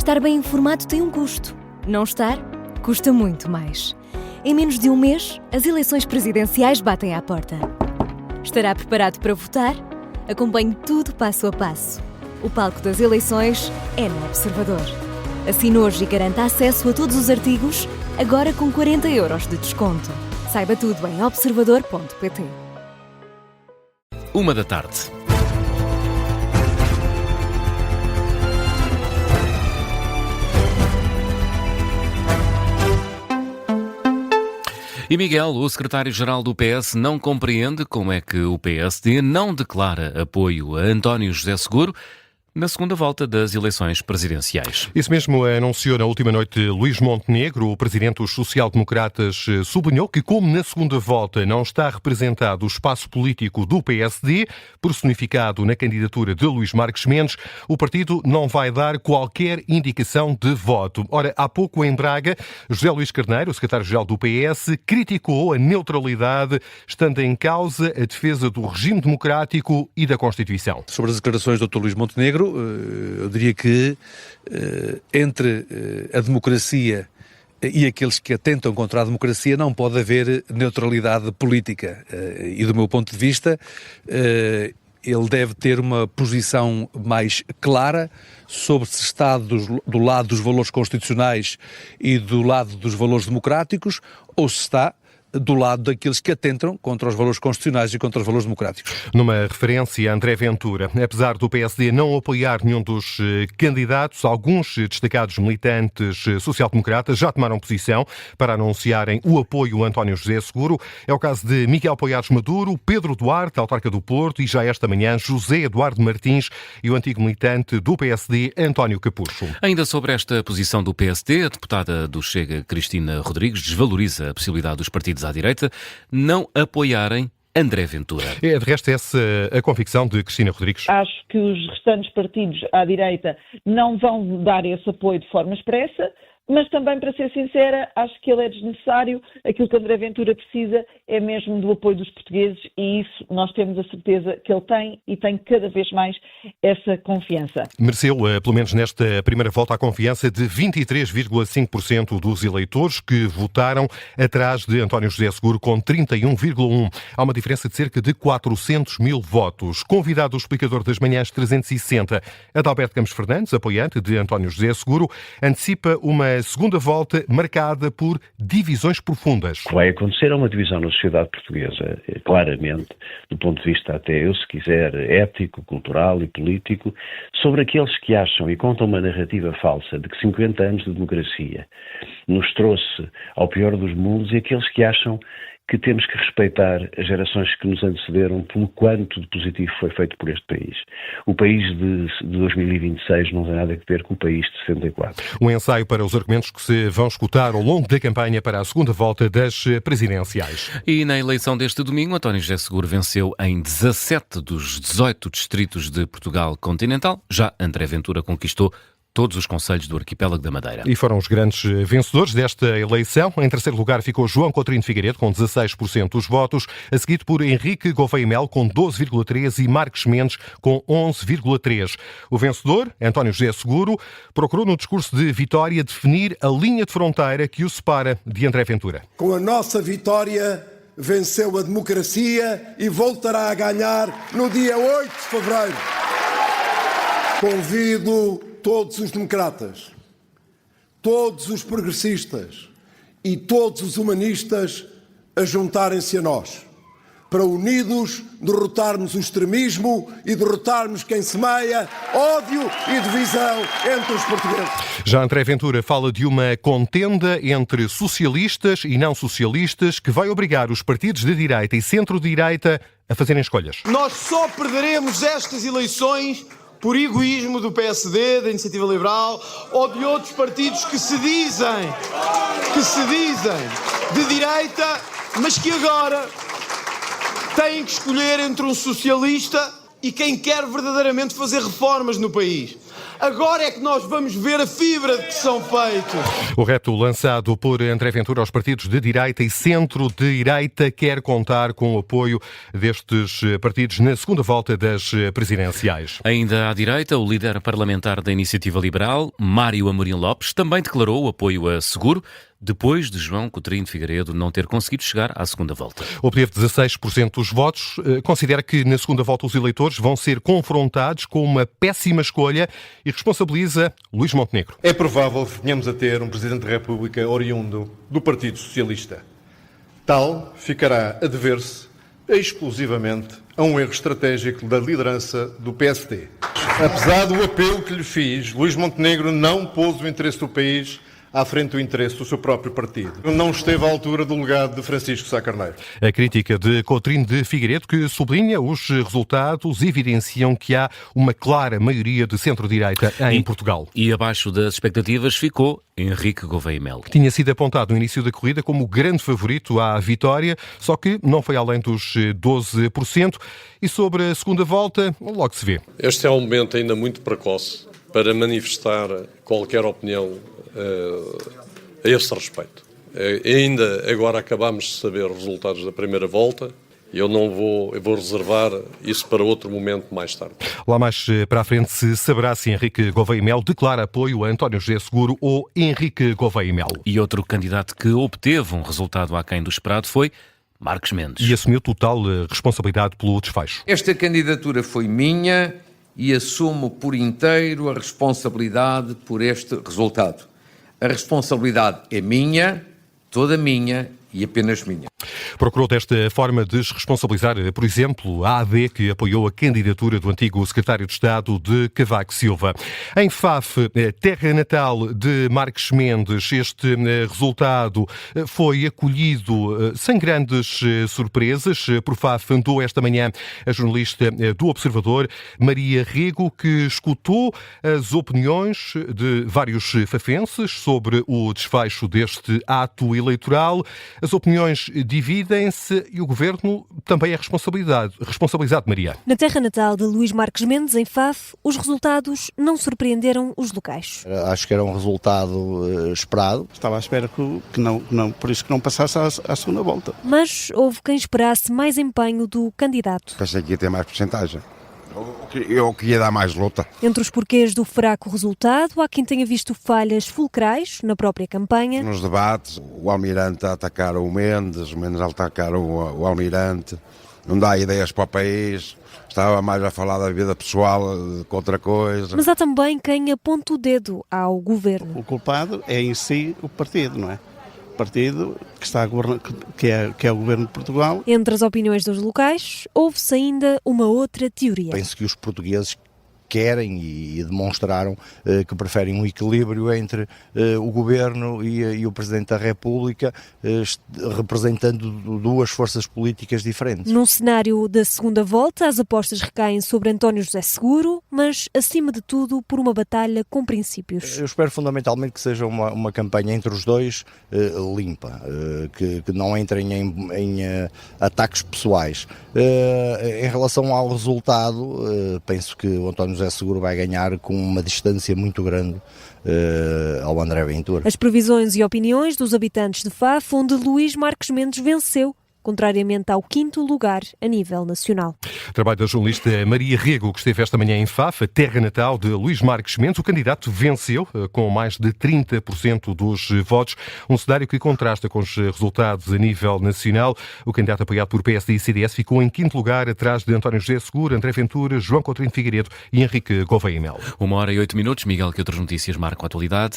Estar bem informado tem um custo. Não estar, custa muito mais. Em menos de um mês, as eleições presidenciais batem à porta. Estará preparado para votar? Acompanhe tudo passo a passo. O palco das eleições é no Observador. Assine hoje e garanta acesso a todos os artigos, agora com 40 € de desconto. Saiba tudo em observador.pt. 1h. E Miguel, o secretário-geral do PS, não compreende como é que o PSD não declara apoio a António José Seguro na segunda volta das eleições presidenciais. Isso mesmo anunciou na última noite Luís Montenegro. O presidente dos social-democratas sublinhou que, como na segunda volta não está representado o espaço político do PSD, personificado na candidatura de Luís Marques Mendes, o partido não vai dar qualquer indicação de voto. Ora, há pouco em Braga, José Luís Carneiro, o secretário-geral do PS, criticou a neutralidade, estando em causa a defesa do regime democrático e da Constituição. Sobre as declarações do Dr. Luís Montenegro, eu diria que entre a democracia e aqueles que atentam contra a democracia não pode haver neutralidade política. E do meu ponto de vista, ele deve ter uma posição mais clara sobre se está do lado dos valores constitucionais e do lado dos valores democráticos ou se está do lado daqueles que atentam contra os valores constitucionais e contra os valores democráticos. Numa referência a André Ventura, apesar do PSD não apoiar nenhum dos candidatos, alguns destacados militantes social-democratas já tomaram posição para anunciarem o apoio a António José Seguro. É o caso de Miguel Poiares Maduro, Pedro Duarte, autarca do Porto, e já esta manhã José Eduardo Martins e o antigo militante do PSD, António Capucho. Ainda sobre esta posição do PSD, a deputada do Chega, Cristina Rodrigues, desvaloriza a possibilidade dos partidos à direita não apoiarem André Ventura. É, de resto, essa a convicção de Cristina Rodrigues. Acho que os restantes partidos à direita não vão dar esse apoio de forma expressa, mas também, para ser sincera, acho que ele é desnecessário. Aquilo que André Ventura precisa é mesmo do apoio dos portugueses e isso nós temos a certeza que ele tem e tem cada vez mais essa confiança. Mereceu, pelo menos nesta primeira volta, a confiança de 23,5% dos eleitores que votaram atrás de António José Seguro com 31,1%. Há uma diferença de cerca de 400 mil votos. Convidado o explicador das manhãs 360, Adalberto Campos Fernandes, apoiante de António José Seguro, antecipa uma segunda volta marcada por divisões profundas. O que vai acontecer é uma divisão na sociedade portuguesa, claramente, do ponto de vista até, se quiser, ético, cultural e político, sobre aqueles que acham e contam uma narrativa falsa de que 50 anos de democracia nos trouxe ao pior dos mundos e aqueles que acham que temos que respeitar as gerações que nos antecederam pelo quanto de positivo foi feito por este país. O país de 2026 não tem nada a ver com o país de 64. Um ensaio para os argumentos que se vão escutar ao longo da campanha para a segunda volta das presidenciais. E na eleição deste domingo, António José Seguro venceu em 17 dos 18 distritos de Portugal continental. Já André Ventura conquistou todos os concelhos do arquipélago da Madeira. E foram os grandes vencedores desta eleição. Em terceiro lugar ficou João Coutinho de Figueiredo, com 16% dos votos, a seguir por Henrique Gouveia Melo, com 12,3% e Marques Mendes, com 11,3%. O vencedor, António José Seguro, procurou no discurso de vitória definir a linha de fronteira que o separa de André Ventura. Com a nossa vitória, venceu a democracia e voltará a ganhar no dia 8 de fevereiro. Convido todos os democratas, todos os progressistas e todos os humanistas a juntarem-se a nós, para unidos derrotarmos o extremismo e derrotarmos quem semeia ódio e divisão entre os portugueses. Já André Ventura fala de uma contenda entre socialistas e não socialistas que vai obrigar os partidos de direita e centro-direita a fazerem escolhas. Nós só perderemos estas eleições por egoísmo do PSD, da Iniciativa Liberal ou de outros partidos que se dizem de direita, mas que agora têm que escolher entre um socialista e quem quer verdadeiramente fazer reformas no país. Agora é que nós vamos ver a fibra de que são feitos. O reto lançado por André Ventura aos partidos de direita e centro-direita quer contar com o apoio destes partidos na segunda volta das presidenciais. Ainda à direita, o líder parlamentar da Iniciativa Liberal, Mário Amorim Lopes, também declarou o apoio a Seguro, depois de João Coutinho de Figueiredo não ter conseguido chegar à segunda volta. Obteve 16% dos votos. Considera que na segunda volta os eleitores vão ser confrontados com uma péssima escolha e responsabiliza Luís Montenegro. É provável que venhamos a ter um Presidente da República oriundo do Partido Socialista. Tal ficará a dever-se exclusivamente a um erro estratégico da liderança do PSD. Apesar do apelo que lhe fiz, Luís Montenegro não pôs o interesse do país à frente do interesse do seu próprio partido. Não esteve à altura do legado de Francisco Sá Carneiro. A crítica de Coutinho de Figueiredo, que sublinha os resultados, evidenciam que há uma clara maioria de centro-direita em Portugal. E abaixo das expectativas ficou Henrique Gouveia Melo. Tinha sido apontado no início da corrida como o grande favorito à vitória, só que não foi além dos 12%. E sobre a segunda volta, logo se vê. Este é um momento ainda muito precoce para manifestar qualquer opinião a esse respeito. Ainda agora acabamos de saber os resultados da primeira volta. Eu vou reservar isso para outro momento mais tarde. Lá mais para a frente se saberá se Henrique Gouveia Melo declara apoio a António José Seguro ou Henrique Gouveia Melo. E outro candidato que obteve um resultado aquém do esperado foi Marcos Mendes. E assumiu total responsabilidade pelo desfecho. Esta candidatura foi minha e assumo por inteiro a responsabilidade por este resultado. A responsabilidade é minha, toda minha e apenas minha. Procurou desta forma desresponsabilizar, por exemplo, a AD, que apoiou a candidatura do antigo secretário de Estado de Cavaco Silva. Em Faf, terra natal de Marcos Mendes, este resultado foi acolhido sem grandes surpresas. Por Faf andou esta manhã a jornalista do Observador, Maria Rego, que escutou as opiniões de vários fafenses sobre o desfecho deste ato eleitoral. As opiniões dividem-se e o Governo também é responsabilizado, Maria. Na terra natal de Luís Marques Mendes, em Faf, os resultados não surpreenderam os locais. Acho que era um resultado esperado. Estava à espera que não, por isso que não passasse à segunda volta. Mas houve quem esperasse mais empenho do candidato. Pensei que ia ter mais porcentagem. Eu queria dar mais luta. Entre os porquês do fraco resultado, há quem tenha visto falhas fulcrais na própria campanha. Nos debates, o Almirante a atacar o Mendes a atacar o Almirante, não dá ideias para o país, estava mais a falar da vida pessoal que outra coisa. Mas há também quem aponta o dedo ao governo. O culpado é em si o partido, não é? Partido que está a governar, que é o governo de Portugal. Entre as opiniões dos locais, houve-se ainda uma outra teoria. Penso que os portugueses querem e demonstraram que preferem um equilíbrio entre o Governo e o Presidente da República, representando duas forças políticas diferentes. Num cenário da segunda volta, as apostas recaem sobre António José Seguro, mas, acima de tudo, por uma batalha com princípios. Eu espero fundamentalmente que seja uma campanha entre os dois limpa, que não entrem em ataques pessoais. Em relação ao resultado, penso que o António José Seguro vai ganhar com uma distância muito grande ao André Ventura. As previsões e opiniões dos habitantes de Faf, onde Luís Marques Mendes venceu, contrariamente ao 5º lugar a nível nacional. Trabalho da jornalista Maria Rego, que esteve esta manhã em Faf, a terra natal de Luís Marques Mendes. O candidato venceu com mais de 30% dos votos, um cenário que contrasta com os resultados a nível nacional. O candidato apoiado por PSD e CDS ficou em 5º lugar, atrás de António José Seguro, André Ventura, João Coutinho de Figueiredo e Henrique Gouveia Melo. 1h08. Miguel, que outras notícias marcam a atualidade?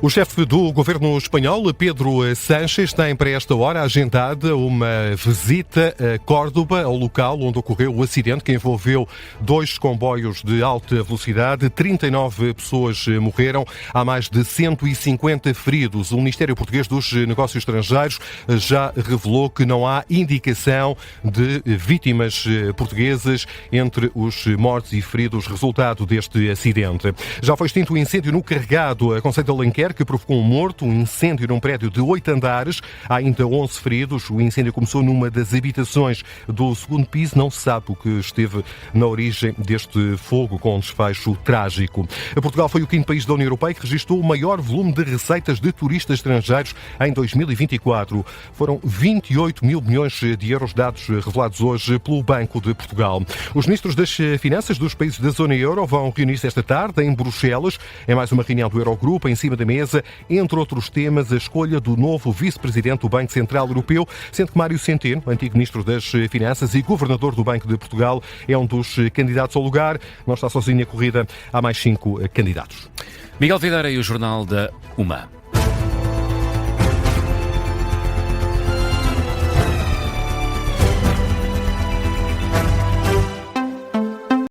O chefe do governo espanhol, Pedro Sánchez, tem para esta hora agendada uma visita a Córdoba, ao local onde ocorreu o acidente que envolveu 2 comboios de alta velocidade. 39 pessoas morreram, há mais de 150 feridos. O Ministério Português dos Negócios Estrangeiros já revelou que não há indicação de vítimas portuguesas entre os mortos e feridos resultado deste acidente. Já foi extinto o incêndio no Carregado, a concelho de Alenquer, nuclear que provocou um morto, um incêndio num prédio de 8 andares. Há ainda 11 feridos. O incêndio começou numa das habitações do segundo piso. Não se sabe o que esteve na origem deste fogo com um desfecho trágico. Portugal foi o 5º país da União Europeia que registrou o maior volume de receitas de turistas estrangeiros em 2024. Foram 28 mil milhões de euros, dados revelados hoje pelo Banco de Portugal. Os ministros das Finanças dos países da zona euro vão reunir-se esta tarde em Bruxelas. É mais uma reunião do Eurogrupo. Em cima da mesa, entre outros temas, a escolha do novo vice-presidente do Banco Central Europeu, sendo que Mário Centeno, antigo ministro das Finanças e governador do Banco de Portugal, é um dos candidatos ao lugar. Não está sozinho a corrida, há mais 5 candidatos. Miguel Videira e o Jornal da UMA.